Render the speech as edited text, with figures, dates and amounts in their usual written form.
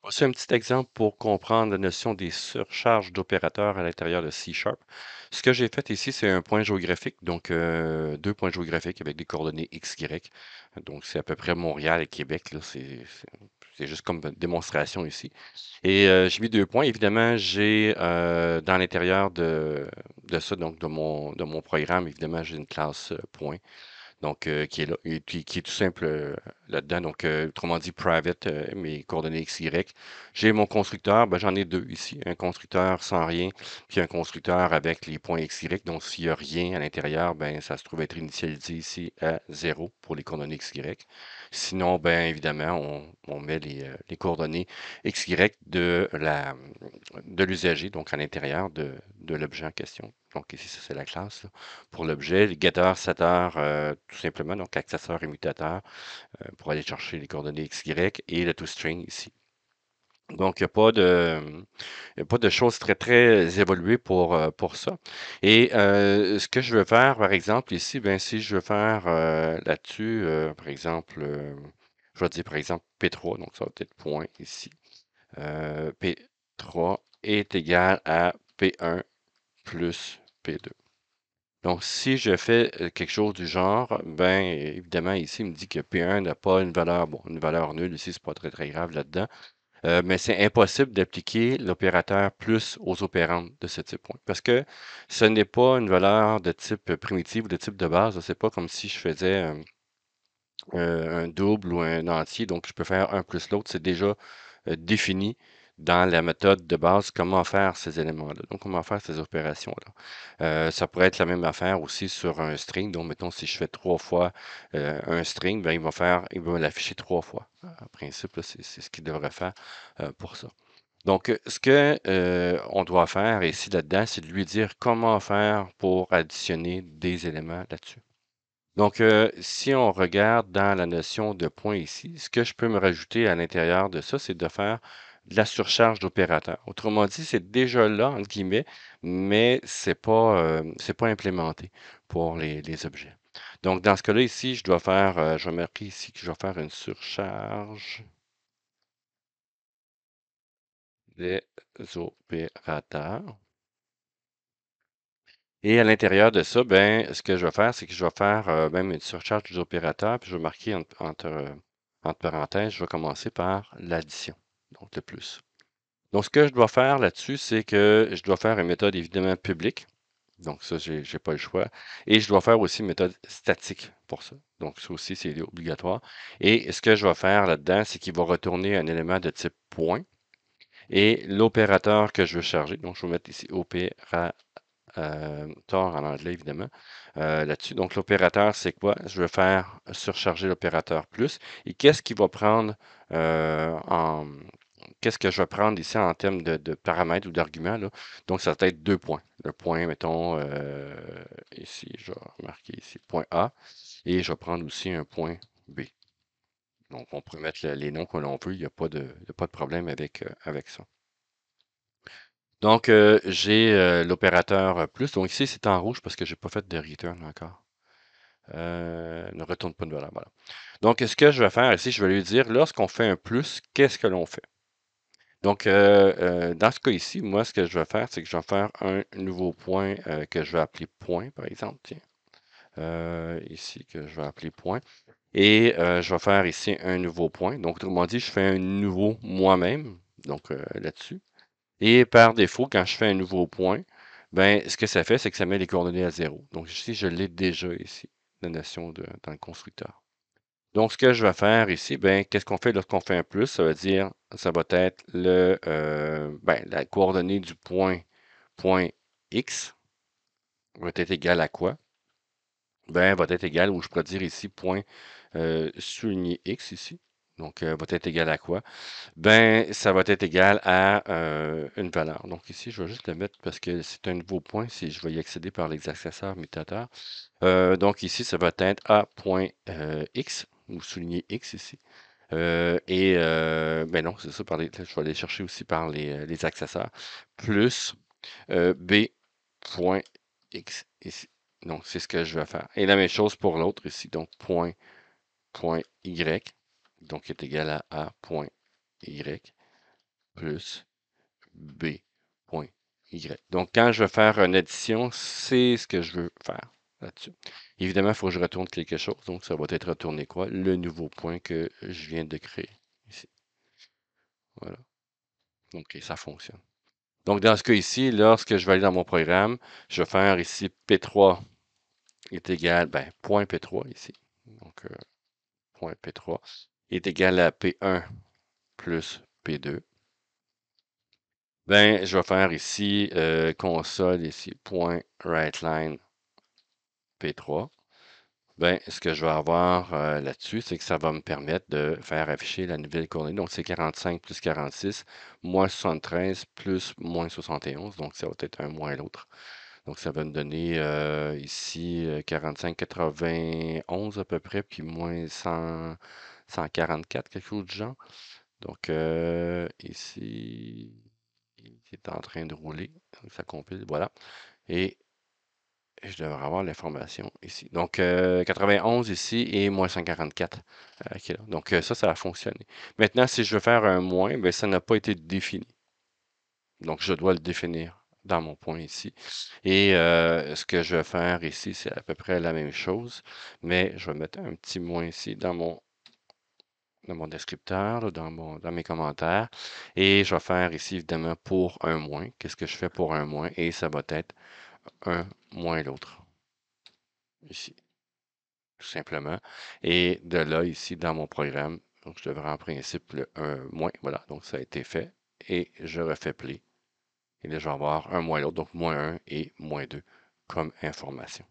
Voici un petit exemple pour comprendre la notion des surcharges d'opérateurs à l'intérieur de C Sharp. Ce que j'ai fait ici, c'est un point géographique, donc deux points géographiques avec des coordonnées X, Y. Donc, c'est à peu près Montréal et Québec, là. C'est juste comme une démonstration ici. Et j'ai mis deux points. Évidemment, j'ai dans l'intérieur de ça, donc de mon programme, évidemment, j'ai une classe point. Donc, qui est là, et qui est tout simple là-dedans. Donc, autrement dit, private, mes coordonnées XY. J'ai mon constructeur, ben, j'en ai deux ici. Un constructeur sans rien, puis un constructeur avec les points XY. Donc, s'il n'y a rien à l'intérieur, ben, ça se trouve être initialisé ici à 0 pour les coordonnées XY. Sinon, ben, évidemment, on met les coordonnées XY de l'usager, donc à l'intérieur de l'objet en question. Donc ici, ça c'est la classe là, pour l'objet. Le getter, setter, tout simplement, donc accesseur et mutateur pour aller chercher les coordonnées XY et le toString ici. Donc, il y a pas de choses très, très évoluées pour ça. Et ce que je veux faire, par exemple, ici, ben, si je veux faire là-dessus, par exemple, je vais dire par exemple P3, donc ça va être point ici. P3 est égal à P1 plus P2. Donc, si je fais quelque chose du genre, ben évidemment, ici, il me dit que P1 n'a pas une valeur, bon, une valeur nulle, ici, c'est pas très, très grave là-dedans, mais c'est impossible d'appliquer l'opérateur plus aux opérandes de ce type point. Parce que ce n'est pas une valeur de type primitive ou de type de base. C'est pas comme si je faisais un double ou un entier, donc je peux faire un plus l'autre. C'est déjà défini dans la méthode de base comment faire ces éléments-là, donc comment faire ces opérations-là. Ça pourrait être la même affaire aussi sur un string. Donc, mettons, si je fais trois fois un string, ben, il va l'afficher trois fois. En principe, là, c'est ce qu'il devrait faire pour ça. Donc, ce que on doit faire ici là-dedans, c'est de lui dire comment faire pour additionner des éléments là-dessus. Donc, si on regarde dans la notion de point ici, ce que je peux me rajouter à l'intérieur de ça, c'est de faire de la surcharge d'opérateurs. Autrement dit, c'est déjà là, entre guillemets, mais c'est pas implémenté pour les objets. Donc, dans ce cas-là, ici, je dois faire, je vais marquer ici que je dois faire une surcharge des opérateurs. Et à l'intérieur de ça, ben, ce que je vais faire, c'est que je vais faire même une surcharge des opérateurs, puis je vais marquer entre parenthèses, je vais commencer par l'addition, donc le plus. Donc, ce que je dois faire là-dessus, c'est que je dois faire une méthode évidemment publique. Donc, ça, j'ai pas le choix. Et je dois faire aussi une méthode statique pour ça. Donc, ça aussi, c'est obligatoire. Et ce que je vais faire là-dedans, c'est qu'il va retourner un élément de type point et l'opérateur que je veux charger. Donc, je vais mettre ici opérateur tort en anglais, évidemment, là-dessus. Donc, l'opérateur, c'est quoi? Je vais faire surcharger l'opérateur plus. Et qu'est-ce qu'il va prendre en. Qu'est-ce que je vais prendre ici en termes de paramètres ou d'arguments, là? Donc, ça va être deux points. Le point, mettons, ici, je vais marquer ici point A. Et je vais prendre aussi un point B. Donc, on peut mettre les noms que l'on veut. Il n'y a pas de problème avec ça. Donc, j'ai l'opérateur plus. Donc ici, c'est en rouge parce que j'ai pas fait de return encore. Ne retourne pas de valeur. Voilà. Donc, ce que je vais faire ici, je vais lui dire, lorsqu'on fait un plus, qu'est-ce que l'on fait? Donc, dans ce cas ici, moi, ce que je vais faire, c'est que je vais faire un nouveau point que je vais appeler point, par exemple. Tiens. Ici, que je vais appeler point. Et je vais faire ici un nouveau point. Donc, autrement dit, je fais un nouveau moi-même. Donc, là-dessus. Et par défaut, quand je fais un nouveau point, ben, ce que ça fait, c'est que ça met les coordonnées à zéro. Donc ici, je l'ai déjà ici, la notion dans le constructeur. Donc, ce que je vais faire ici, ben, qu'est-ce qu'on fait lorsqu'on fait un plus? Ça veut dire, ça va être la coordonnée du point X va être égale à quoi? Ben, va être égale, ou je pourrais dire ici, point souligné X ici. Donc, va être égal à quoi? Ben, ça va être égal à une valeur. Donc ici, je vais juste le mettre parce que c'est un nouveau point si je vais y accéder par les accessoires mutateurs. Donc ici, ça va être A.x ou souligner X ici. Ben non, c'est ça, je vais aller chercher aussi par les accessoires. Plus B.x ici. Donc, c'est ce que je vais faire. Et la même chose pour l'autre ici. Donc, point Y, donc est égal à A.y. plus B.Y. Donc, quand je vais faire une addition, c'est ce que je veux faire là-dessus. Évidemment, il faut que je retourne quelque chose. Donc, ça va être retourné quoi? Le nouveau point que je viens de créer ici. Voilà. Donc, ça fonctionne. Donc, dans ce cas ici, lorsque je vais aller dans mon programme, je vais faire ici P3 est égal, ben, point P3 ici. Donc, point P3 est égal à P1 plus P2. Ben, je vais faire ici console ici, point writeLine P3. Ben, ce que je vais avoir là-dessus, c'est que ça va me permettre de faire afficher la nouvelle coordonnée. Donc, c'est 45 plus 46, moins 73 plus moins 71. Donc, ça va être un moins l'autre. Donc, ça va me donner ici 45, 91 à peu près, puis moins 100, 144, quelque chose du genre. Donc, ici, il est en train de rouler. Donc, ça compile, voilà. Et je devrais avoir l'information ici. Donc, 91 ici et moins 144 qui est là. Donc, ça a fonctionné. Maintenant, si je veux faire un moins, bien, ça n'a pas été défini. Donc, je dois le définir dans mon point ici. Et ce que je vais faire ici, c'est à peu près la même chose, mais je vais mettre un petit moins ici dans mon descripteur, là, dans mes commentaires. Et je vais faire ici, évidemment, pour un moins. Qu'est-ce que je fais pour un moins? Et ça va être un moins l'autre, ici, tout simplement. Et de là, ici, dans mon programme, donc je devrais en principe le 1 moins. Voilà, donc ça a été fait. Et je refais play. Et là, je vais avoir un moins l'autre, donc moins 1 et moins 2 comme information.